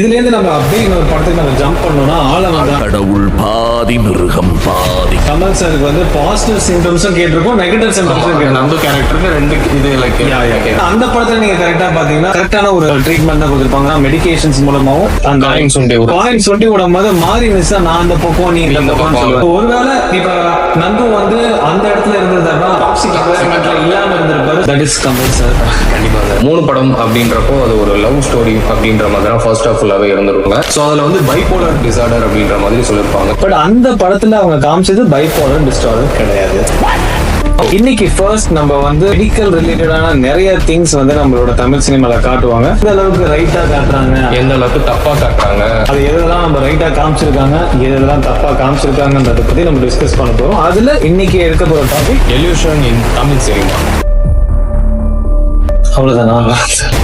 இதுல இருந்து நம்ம அப்படியே ஒரு படத்துக்கு நம்ம ஜம்ப் பண்ணோம்னா ஆழமாக கடவுள் பாதி மிருகம் பாதி. கமல் சாருக்கு வந்து பாசிட்டிவ் சிம்டம்ஸும் கேட்டிருக்கோம், நெகட்டிவ் சிம்டம்ஸும் கேட்டிருக்கோம். நம்ம கேரக்டருக்கு ரெண்டு இது அந்த படத்துல நீங்க கரெக்டா பாத்தீங்கன்னா கரெக்டான ஒரு ட்ரீட்மெண்ட் தான் கொடுத்துருப்பாங்க. மெடிகேஷன்ஸ் மூலமாவும் அந்த காயின் சுண்டி விடும் போது மாறி மிஸ் நான் அந்த பக்கம் நீ இந்த பக்கம் சொல்லுவேன். ஒருவேளை இப்ப நந்து வந்து அந்த இடத்துல இருந்ததுன்னா டாக்ஸிக் என்வாயர்மெண்ட்ல இல்லாம இருந்திருப்பாரு. That is Kamal sir. கண்டிப்பா சார். 3 படம் அப்படின்றப்போ அது ஒரு லவ் ஸ்டோரி அப்படின்ற மாதிரி தான் ஃபர்ஸ்ட் ஆஃப் ஃபுல்லாவே இருந்திருப்பாங்க. ஸோ அதுல வந்து பைபோலர் டிசார்டர் அப்படின்ற மாதிரி சொல்லியிருப்பாங்க. பட் அந்த படத்துல அவங்க காமிச்சது பைபோலர் டிசார்டர் கிடையாது. இன்னைக்கு ஃபர்ஸ்ட் நம்ம வந்து மெடிக்கல் ரிலேட்டடான நிறைய திங்ஸ் வந்து நம்மளோட தமிழ் சினிமால காட்டுவாங்க. எந்த அளவுக்கு ரைட்டா காட்டுறாங்க, எந்த அளவுக்கு தப்பா காட்டுறாங்க, அது எதெல்லாம் நம்ம ரைட்டா காமிச்சிருக்காங்க, எதெல்லாம் தப்பா காமிச்சிருக்காங்கன்றத பத்தி நம்ம டிஸ்கஸ் பண்ண போறோம். அதுல இன்னைக்கு எடுக்க போற டாபிக் எல்யூஷன் இன் தமிழ் சினிமா. அவ்வளவுதான்.